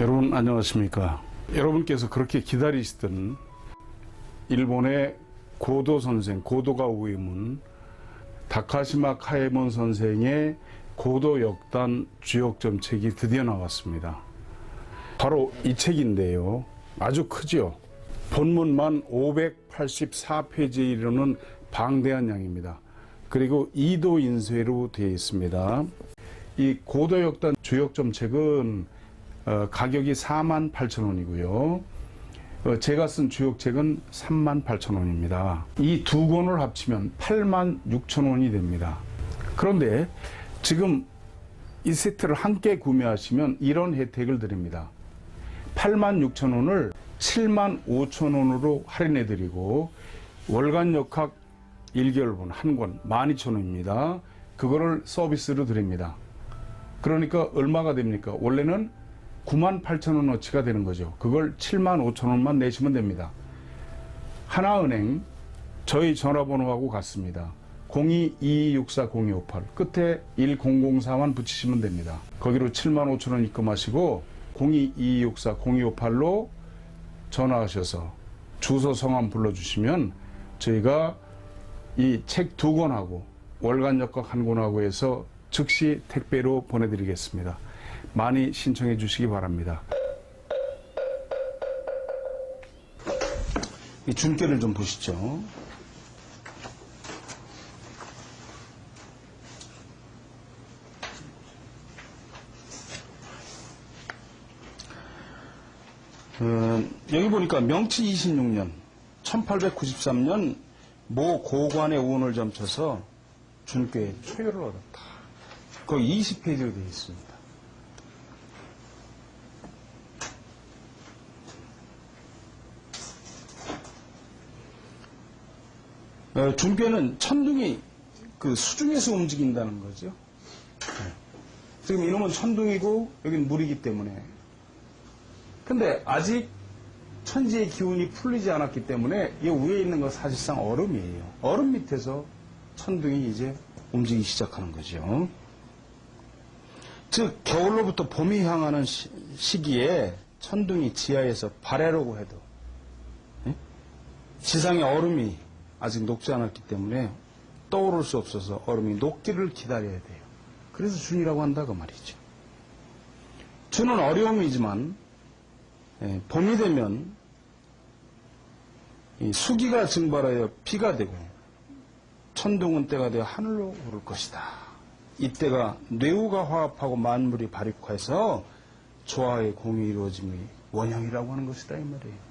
여러분 안녕하십니까. 여러분께서 그렇게 기다리시던 일본의 고도 선생, 고도가 우이문 다카시마 카에몬 선생의 고도 역단 주역점 책이 드디어 나왔습니다. 바로 이 책인데요. 아주 크죠. 본문만 584페이지에 이르는 방대한 양입니다. 그리고 2도 인쇄로 되어 있습니다. 이 고도 역단 주역점 책은 가격이 48,000원이고요. 제가 쓴 주역책은 38,000원입니다. 이 두 권을 합치면 86,000원이 됩니다. 그런데 지금 이 세트를 함께 구매하시면 이런 혜택을 드립니다. 86,000원을 75,000원으로 할인해 드리고 월간 역학 1개월분 한 권 12,000원입니다. 그거를 서비스로 드립니다. 그러니까 얼마가 됩니까? 원래는 98,000원어치가 되는 거죠. 그걸 75,000원만 내시면 됩니다. 하나은행 저희 전화번호하고 같습니다. 02-2264-0258 끝에 1004만 붙이시면 됩니다. 거기로 75,000원 입금하시고 02-2264-0258로 전화하셔서 주소 성함 불러주시면 저희가 이 책 두 권하고 월간 역학 한 권하고 해서 즉시 택배로 보내드리겠습니다. 많이 신청해 주시기 바랍니다. 이 줄기를 좀 보시죠. 여기 보니까 명치 26년 1893년 모 고관의 운을 점쳐서 준께 초열을 얻었다. 거의 20페이지로 되어 있습니다. 준께는 천둥이 그 수중에서 움직인다는 거죠. 지금 이놈은 천둥이고 여기는 물이기 때문에. 근데 아직 천지의 기운이 풀리지 않았기 때문에 이 위에 있는 건 사실상 얼음이에요. 얼음 밑에서 천둥이 이제 움직이기 시작하는 거죠. 즉 겨울로부터 봄이 향하는 시기에 천둥이 지하에서 발해라고 해도 지상의 얼음이 아직 녹지 않았기 때문에 떠오를 수 없어서 얼음이 녹기를 기다려야 돼요. 그래서 준이라고 한다 그 말이죠. 준은 어려움이지만 봄이 되면 이 수기가 증발하여 비가 되고 천둥은 때가 되어 하늘로 오를 것이다. 이때가 뇌우가 화합하고 만물이 발육해서 조화의 공이 이루어짐이 원형이라고 하는 것이다 이 말이에요.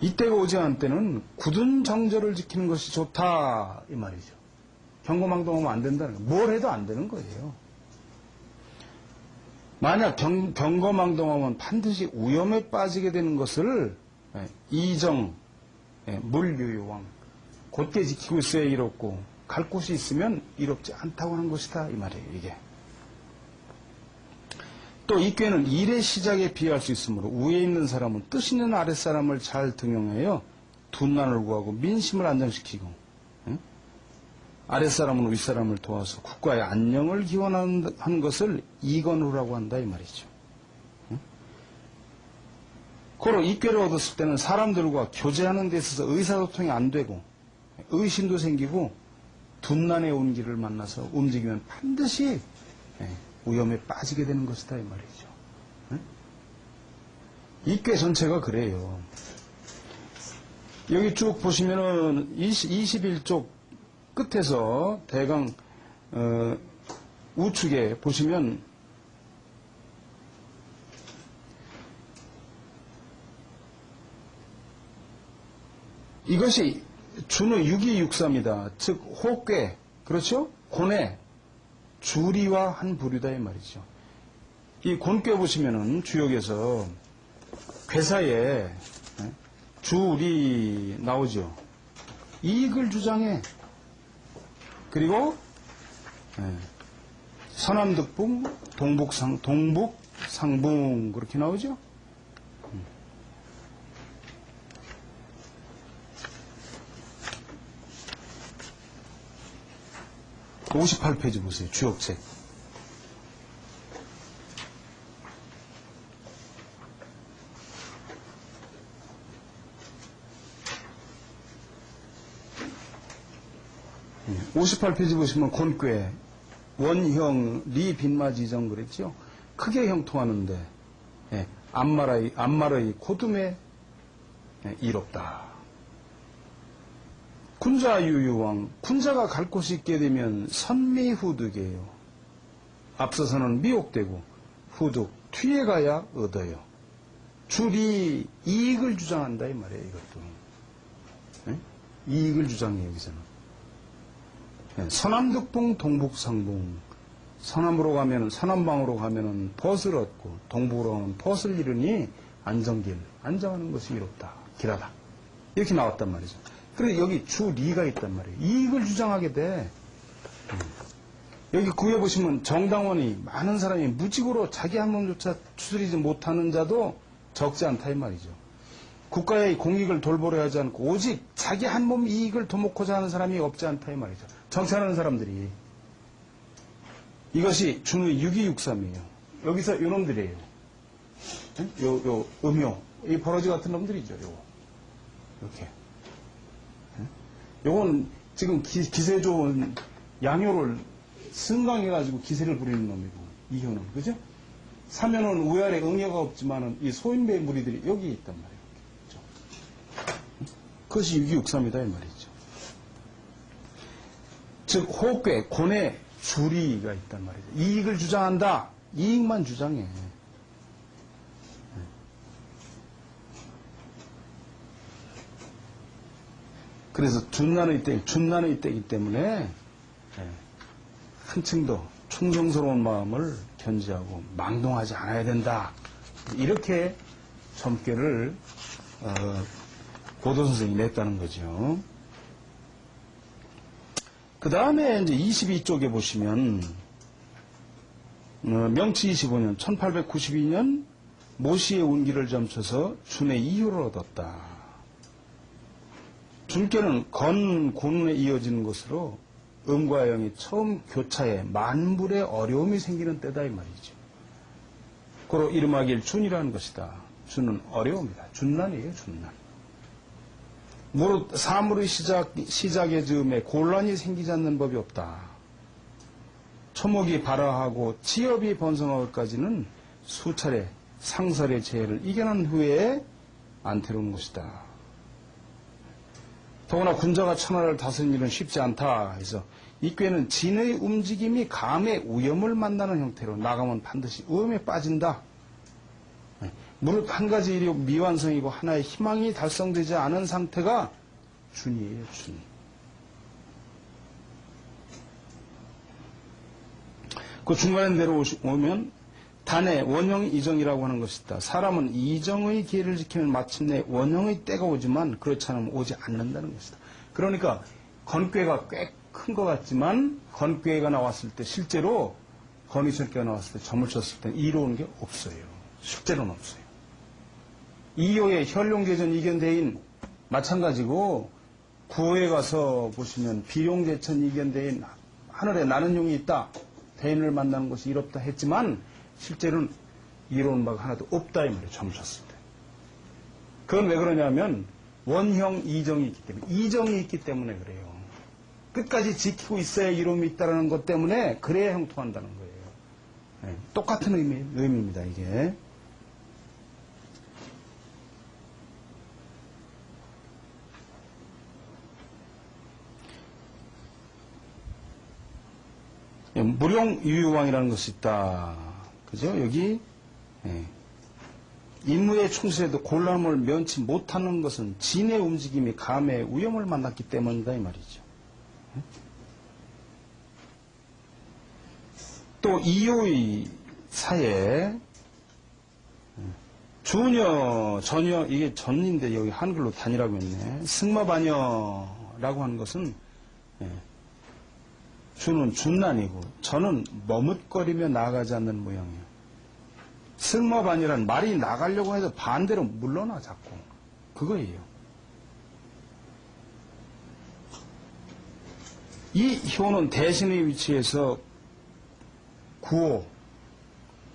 이때가 오지 않을 때는 굳은 정절을 지키는 것이 좋다 이 말이죠. 경거망동하면 안 된다는 거예요. 뭘 해도 안 되는 거예요. 만약 경거망동하면 반드시 위험에 빠지게 되는 것을 이정, 물유유왕 곧게 지키고 있어야 이롭고 갈 곳이 있으면 이롭지 않다고 하는 것이다 이 말이에요. 이게 또 이 꾀는 일의 시작에 비할 수 있으므로 위에 있는 사람은 뜻 있는 아랫사람을 잘 등용하여 둔난을 구하고 민심을 안정시키고 아랫사람은 윗사람을 도와서 국가의 안녕을 기원하는 것을 이건후라고 한다 이 말이죠. 고로 이 꾀를 얻었을 때는 사람들과 교제하는 데 있어서 의사소통이 안 되고 의심도 생기고 둔난의 온기를 만나서 움직이면 반드시 위험에 빠지게 되는 것이다 이 말이죠. 이 꾀 전체가 그래요. 여기 쭉 보시면은 21쪽 끝에서 대강 우측에 보시면 이것이 준의 6263이다. 즉 호꾀 그렇죠? 곤의 주리와 한 부류다 이 말이죠. 이 곤꾀 보시면은 주역에서 괴사에 주리 나오죠. 이익을 주장해. 그리고 서남득붕, 동북상붕 그렇게 나오죠. 58페이지 보세요. 주역책. 58페이지 보시면 곤괴, 원형, 리, 빈마, 지정 그랬죠. 크게 형통하는데 예, 암말의 고둠에 예, 이롭다. 군자 유유왕, 군자가 갈 곳이 있게 되면 선미후득이에요. 앞서서는 미혹되고 후득, 뒤에 가야 얻어요. 줄이 이익을 주장한다 이 말이에요. 이것도 예? 이익을 주장해요. 여기서는 예, 서남득봉 동북상봉, 서남으로 가면은 서남방으로 가면은 벗을 얻고 동북으로 가면 벗을 잃으니 안정길, 안정하는 것이 이롭다, 길하다 이렇게 나왔단 말이죠. 그래서 여기 주리가 있단 말이에요. 이익을 주장하게 돼. 여기 구해 보시면 정당원이 많은 사람이 무직으로 자기 한 몸조차 추스리지 못하는 자도 적지 않다 이 말이죠. 국가의 공익을 돌보려 하지 않고 오직 자기 한 몸 이익을 도모코자 하는 사람이 없지 않다 이 말이죠. 정치하는 사람들이. 이것이 중의 6263이에요. 여기서 요놈들이에요. 요 음요, 이 버러지 같은 놈들이죠. 이렇게. 요건 지금 기세 좋은 양효를 승강해가지고 기세를 부리는 놈이고, 이효는. 그죠? 사면은 우열에 응여가 없지만은 이 소인배의 무리들이 여기 있단 말이에요. 그렇죠? 그것이 6263이다 이 말이죠. 즉, 호괴, 고뇌, 주리가 있단 말이죠. 이익을 주장한다. 이익만 주장해. 그래서 준난의 때이기 때문에 한층 더 충성스러운 마음을 견지하고 망동하지 않아야 된다. 이렇게 점괘를 고도 선생이 냈다는 거죠. 그 다음에 이제 22쪽에 보시면 명치 25년 1892년 모시의 운기를 점쳐서 준의 이효를 얻었다. 준께는 건곤에 이어지는 것으로 음과 영이 처음 교차해 만불의 어려움이 생기는 때다 이 말이죠. 고로 이름하길 준이라는 것이다. 준은 어려움이다. 준난이에요. 준난. 무릇 사물의 시작의 즈음에 곤란이 생기지 않는 법이 없다. 초목이 발화하고 지엽이 번성하기까지는 수차례 상설의 재해를 이겨낸 후에 안태로운 것이다. 더구나 군자가 천하를 다스리는 일은 쉽지 않다 해서 이 꾀는 진의 움직임이 감의 위험을 만나는 형태로 나가면 반드시 위험에 빠진다. 무릇 한 가지 일이 미완성이고 하나의 희망이 달성되지 않은 상태가 준이에요. 준. 그 중간에 내려오면 단의 원형 이정이라고 하는 것이다. 사람은 이정의 기회를 지키면 마침내 원형의 때가 오지만 그렇지 않으면 오지 않는다는 것이다. 그러니까 건꾀가 꽤 큰 것 같지만 건꾀가 나왔을 때 실제로 건의설계가 나왔을 때 점을 쳤을 때 이로운 게 없어요. 실제로는 없어요. 이효의 현룡제전 이견대인 마찬가지고 구호에 가서 보시면 비룡제천 이견대인 하늘에 나는 용이 있다. 대인을 만나는 것이 이롭다 했지만 실제로는 이로운 바가 하나도 없다 이 말이에요. 점을 쳤을 때. 그건 왜 그러냐면 원형 이정이 있기 때문에 이정이 있기 때문에 그래요. 끝까지 지키고 있어야 이로움이 있다는 것 때문에 그래야 형통한다는 거예요. 네, 똑같은 의미입니다. 이게. 무룡 유유왕이라는 것이 있다. 그죠? 여기 임무에 충실해도 곤란함을 면치 못하는 것은 진의 움직임이 감의 위험을 만났기 때문이다 이 말이죠. 또 이효의 사에 주녀, 전혀 이게 전인데 여기 한글로 단이라고 했네. 승마반여라고 하는 것은 주는 준난이고 저는 머뭇거리며 나아가지 않는 모양이에요. 승마반이란 말이 나가려고 해도 반대로 물러나 자꾸. 그거예요. 이 효는 대신의 위치에서 구호,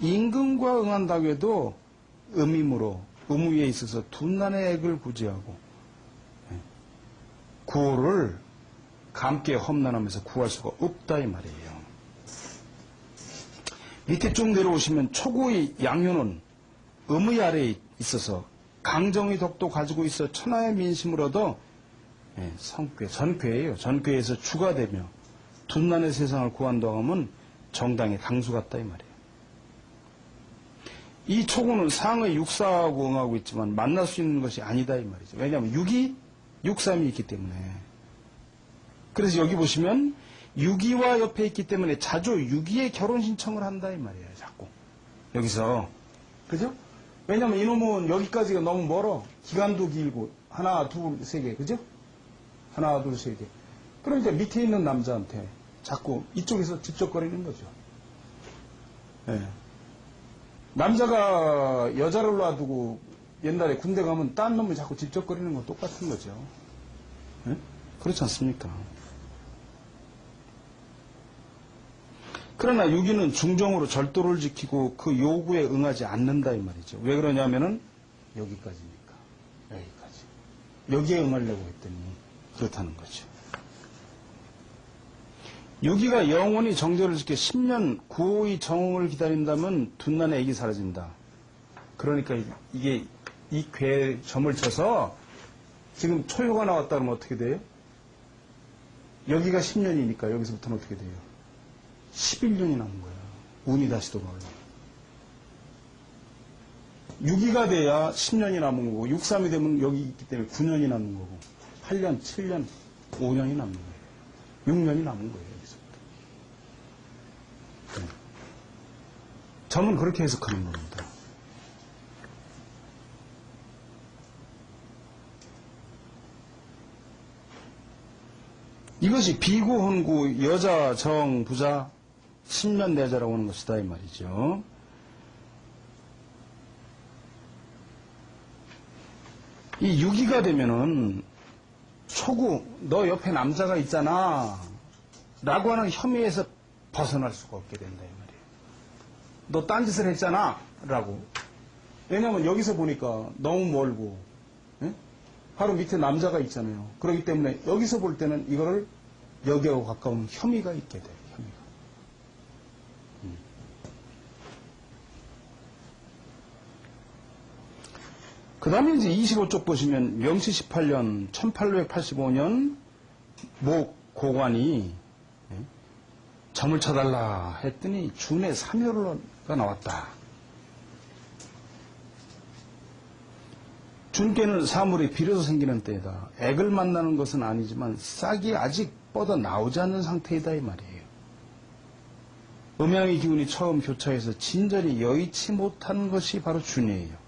임금과 응한다고 해도 음임으로 의무에 있어서 둔난의 액을 구제하고 구호를 감기에 험난하면서 구할 수가 없다 이 말이에요. 밑에 쭉 내려오시면 초고의 양효는 음의 아래에 있어서 강정의 덕도 가지고 있어 천하의 민심을 얻어 성괴, 전괴예요. 전괴에서 주가 되며 둔난의 세상을 구한다고 하면 정당의 당수 같다 이 말이에요. 이 초고는 상의 육사하고 응하고 있지만 만날 수 있는 것이 아니다 이 말이죠. 왜냐하면 육이 육삼이 있기 때문에. 그래서 여기 보시면 유기와 옆에 있기 때문에 자주 유기의 결혼 신청을 한다 이 말이에요. 자꾸 여기서 그죠? 왜냐하면 이놈은 여기까지가 너무 멀어. 기간도 길고 하나 둘 세 개 그죠? 하나 둘 세 개. 그러니까 밑에 있는 남자한테 자꾸 이쪽에서 집적거리는 거죠. 네. 남자가 여자를 놔두고 옛날에 군대 가면 딴 놈이 자꾸 집적거리는 건 똑같은 거죠. 네? 그렇지 않습니까? 그러나 유기는 중정으로 절도를 지키고 그 요구에 응하지 않는다 이 말이죠. 왜 그러냐면은 여기까지니까. 여기까지. 여기에 응하려고 했더니 그렇다는 거죠. 유기가 영원히 정절을 지켜 10년 구호의 정응을 기다린다면 둔난의 액이 사라진다. 그러니까 이게 이 괴에 점을 쳐서 지금 초효가 나왔다 그러면 어떻게 돼요? 여기가 10년이니까 여기서부터는 어떻게 돼요? 11년이 남은 거야. 운이 다시 돌아오려고. 6기가 돼야 10년이 남은 거고 6~3이 되면 여기 있기 때문에 9년이 남은 거고 8년, 7년, 5년이 남는 거예요. 6년이 남은 거예요. 여기서부터. 네. 점은 그렇게 해석하는 겁니다. 이것이 비구, 혼구, 여자, 정, 부자, 10년 내자라고 하는 것이다 이 말이죠. 이 6기가 되면은 초구, 너 옆에 남자가 있잖아 라고 하는 혐의에서 벗어날 수가 없게 된다 이 말이에요. 너 딴짓을 했잖아 라고. 왜냐하면 여기서 보니까 너무 멀고 바로 밑에 남자가 있잖아요. 그렇기 때문에 여기서 볼 때는 이거를 여기하고 가까운 혐의가 있게 돼요. 혐의가. 그 다음에 이제 25쪽 보시면 명시 18년 1885년 목 고관이 점을 쳐달라 했더니 준의 3요가 나왔다. 준께는 사물이 비로소 생기는 때이다. 액을 만나는 것은 아니지만 싹이 아직 뻗어 나오지 않는 상태이다 이 말이에요. 음양의 기운이 처음 교차해서 진전이 여의치 못한 것이 바로 준이에요.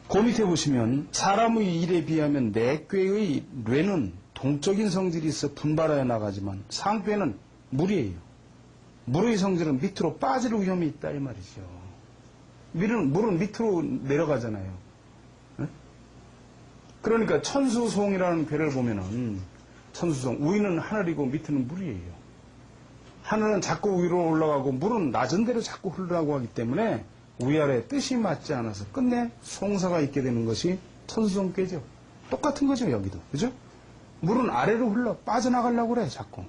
그 밑에 보시면 사람의 일에 비하면 내괴의 뇌는 동적인 성질이 있어 분발하여 나가지만 상괴는 물이에요. 물의 성질은 밑으로 빠질 위험이 있다 이 말이죠. 물은 밑으로 내려가잖아요. 네? 그러니까 천수송이라는 괴를 보면은 천수송 위는 하늘이고 밑은 물이에요. 하늘은 자꾸 위로 올라가고 물은 낮은 데로 자꾸 흐르라고 하기 때문에 위아래 뜻이 맞지 않아서 끝내 송사가 있게 되는 것이 천수송괴죠. 똑같은 거죠 여기도. 그죠? 물은 아래로 흘러 빠져나가려고 그래 자꾸.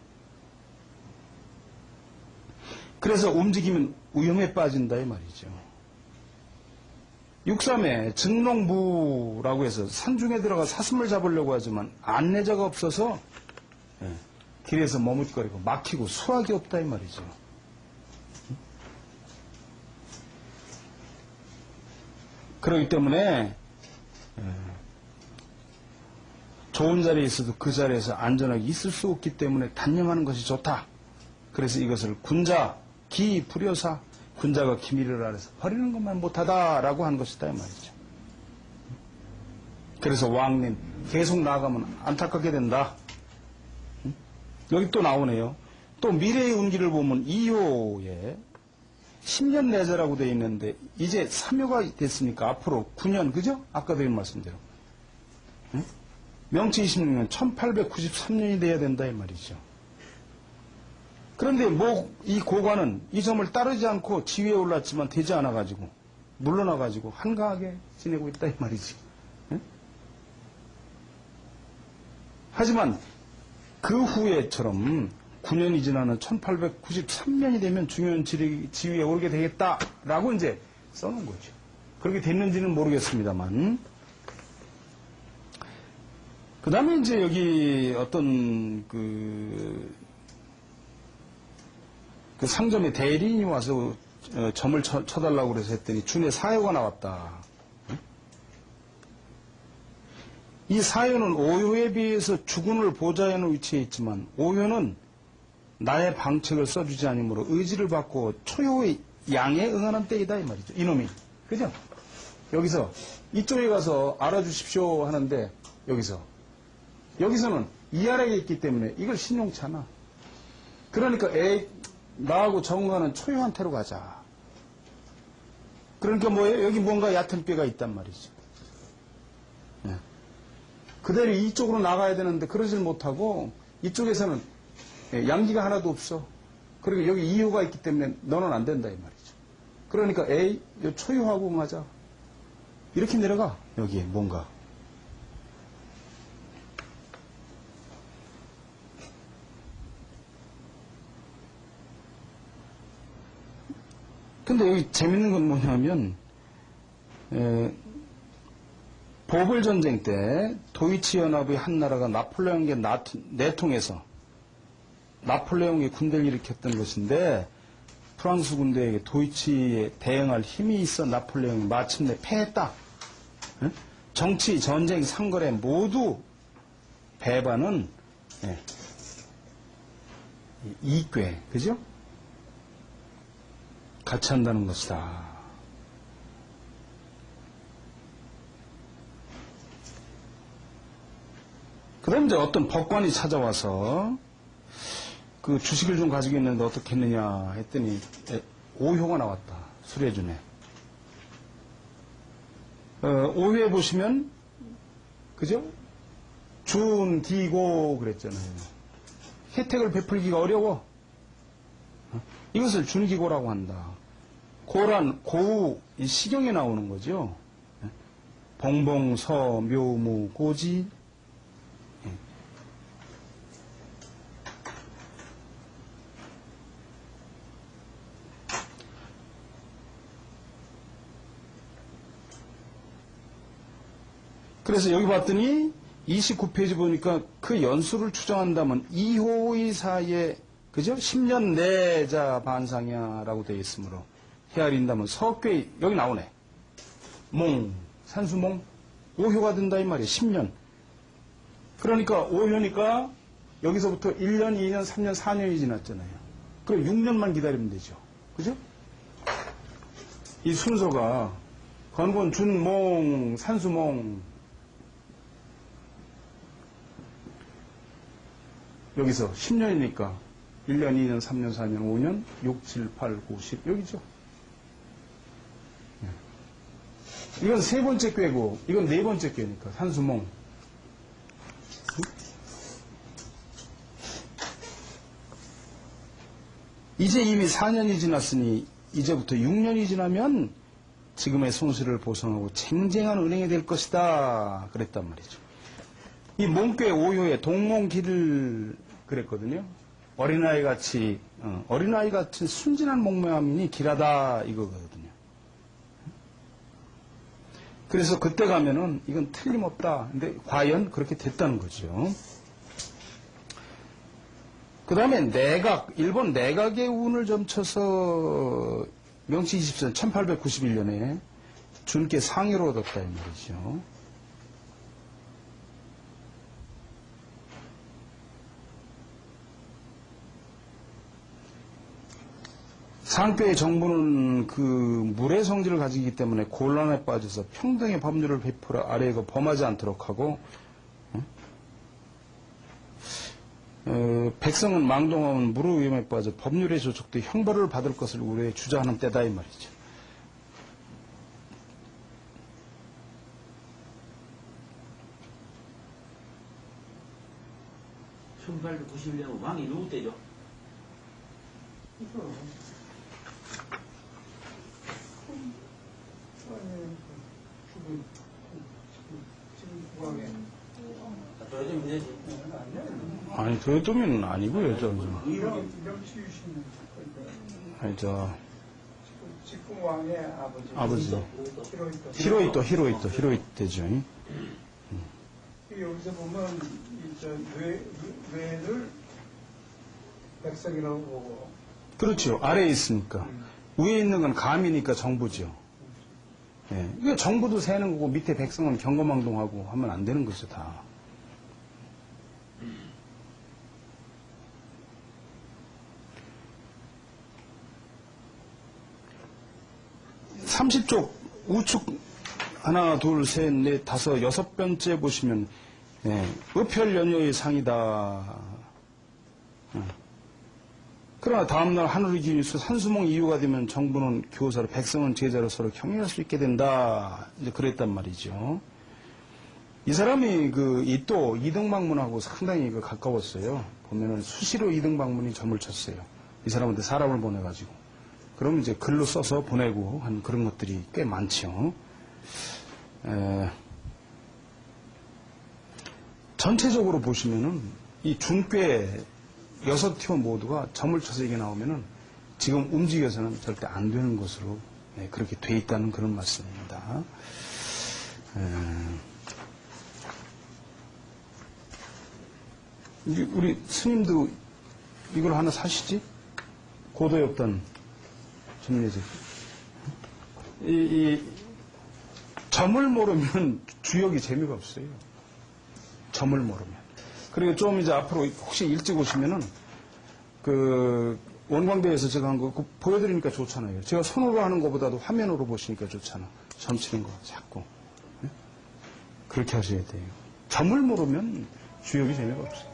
그래서 움직이면 위험에 빠진다 이 말이죠. 6.3에 증농부라고 해서 산중에 들어가 사슴을 잡으려고 하지만 안내자가 없어서 길에서 머뭇거리고 막히고 수확이 없다 이 말이죠. 그렇기 때문에 좋은 자리에 있어도 그 자리에서 안전하게 있을 수 없기 때문에 단념하는 것이 좋다. 그래서 이것을 군자, 기, 불여사, 군자가 기미를 알아서 버리는 것만 못하다라고 한 것이다 이 말이죠. 그래서 왕님 계속 나아가면 안타깝게 된다. 여기 또 나오네요. 또 미래의 운기를 보면 2호에 10년 내자라고 되어 있는데 이제 3호가 됐으니까 앞으로 9년 그죠? 아까 드린 말씀대로 명치 26년 1893년이 돼야 된다 이 말이죠. 그런데 이 고관은 이 점을 따르지 않고 지위에 올랐지만 되지 않아가지고 물러나가지고 한가하게 지내고 있다 이 말이지. 하지만 그 후에처럼 9년이 지나는 1893년이 되면 중요한 지위에 오르게 되겠다라고 이제 써놓은 거죠. 그렇게 됐는지는 모르겠습니다만. 그 다음에 이제 여기 어떤 그 상점에 대리인이 와서 점을 쳐달라고 그래서 했더니 준의 사효가 나왔다. 이 사효는 오효에 비해서 주군을 보좌하는 위치에 있지만 오효는 나의 방책을 써주지 않으므로 의지를 받고 초효의 양에 응하는 때이다 이 말이죠. 이놈이. 그죠? 여기서 이쪽에 가서 알아주십시오 하는데 여기서는 이 아래에 있기 때문에 이걸 신용치 않아. 그러니까 나하고 적응하는 초효한테로 가자. 그러니까 뭐예요? 여기 뭔가 얕은 뼈가 있단 말이죠. 네. 그대로 이쪽으로 나가야 되는데 그러질 못하고 이쪽에서는 양기가 하나도 없어. 그리고 여기 이효가 있기 때문에 너는 안 된다 이 말이죠. 그러니까 요 초효하고 응하자. 이렇게 내려가. 여기에 뭔가. 근데 여기 재밌는 건 뭐냐면 보벌전쟁 때 도이치 연합의 한 나라가 나폴레옹에게 내통해서 나폴레옹의 군대를 일으켰던 것인데 프랑스 군대에게 도이치에 대응할 힘이 있어 나폴레옹이 마침내 패했다. 정치, 전쟁, 상거래 모두 배반은 이괴, 그죠? 같이 한다는 것이다. 그 다음에 이제 어떤 법관이 찾아와서 그 주식을 좀 가지고 있는데 어떻게 했느냐 했더니 오효가 나왔다. 수레준에. 오효에 보시면 그죠? 준, 디고 그랬잖아요. 혜택을 베풀기가 어려워. 이것을 준기고라고 한다. 고란, 고우, 이 시경에 나오는 거죠. 봉봉, 서, 묘, 무, 고지. 그래서 여기 봤더니 29페이지 보니까 그 연수를 추정한다면 2호의 사이에 그죠? 10년 내자 반상야라고 되어 있으므로 헤아린다면 석괴 여기 나오네. 몽 산수몽 오효가 된다 이 말이에요. 10년. 그러니까 오효니까 여기서부터 1년, 2년, 3년, 4년이 지났잖아요. 그럼 6년만 기다리면 되죠. 그죠? 이 순서가 건곤, 준, 몽, 산수몽 여기서 10년이니까 1년, 2년, 3년, 4년, 5년, 6, 7, 8, 9, 10 여기죠. 이건 세 번째 꾀고 이건 네 번째 꾀니까 산수몽. 이제 이미 4년이 지났으니 이제부터 6년이 지나면 지금의 손실을 보상하고 쟁쟁한 은행이 될 것이다 그랬단 말이죠. 이 몽꾀 오효에 동몽길을 그랬거든요. 어린아이 같이 순진한 목매함이니 길하다 이거거든요. 그래서 그때 가면은 이건 틀림없다. 근데 과연 그렇게 됐다는 거죠. 그 다음에 내각, 일본 내각의 운을 점쳐서 명치 20선 1891년에 준께 상의를 얻었다 이 말이죠. 상표의 정부는 그 물의 성질을 가지기 때문에 곤란에 빠져서 평등의 법률을 베풀어 아래에 범하지 않도록 하고 백성은 망동하면 물의 위험에 빠져 법률에 조촉돼 형벌을 받을 것을 우려해 주장하는 때다 이 말이죠. (1891년) 왕이 누구 때죠? 지금 국왕에. 아, 저 문제지. 도요토미는 아니고요, 이런 치유신은 아니, 직분왕의 아버지. 아버지. 히로이토죠. 여기서 보면 뇌를 백성이라고 보고. 그렇죠. 아래에 있으니까. 위에 있는 건 감이니까 정부죠. 예. 이게 정부도 세는 거고 밑에 백성은 경거망동하고 하면 안 되는 거죠, 다. 30쪽 우측 하나, 둘, 셋, 넷, 다섯, 여섯 번째 보시면 의편연여의 상이다. 그러나 다음날 하늘의 기운에서 산수몽 이유가 되면 정부는 교사로, 백성은 제자로 서로 경외할 수 있게 된다. 이제 그랬단 말이죠. 이 사람이 또 이등방문하고 상당히 가까웠어요. 보면은 수시로 이등방문이 점을 쳤어요. 이 사람한테 사람을 보내가지고. 그럼 이제 글로 써서 보내고 한 그런 것들이 꽤 많죠. 전체적으로 보시면은 이 중괴 6표 모두가 점을 쳐서 이게 나오면은 지금 움직여서는 절대 안 되는 것으로 그렇게 돼 있다는 그런 말씀입니다. 우리 스님도 이걸 하나 사시지? 고도엽단 점례제. 이 점을 모르면 주역이 재미가 없어요. 점을 모르면. 그리고 좀 이제 앞으로 혹시 일찍 오시면은 원광대에서 제가 한 거 보여드리니까 좋잖아요. 제가 손으로 하는 것보다도 화면으로 보시니까 좋잖아. 점 치는 거 자꾸. 네? 그렇게 하셔야 돼요. 점을 모르면 주역이 재미가 없어요.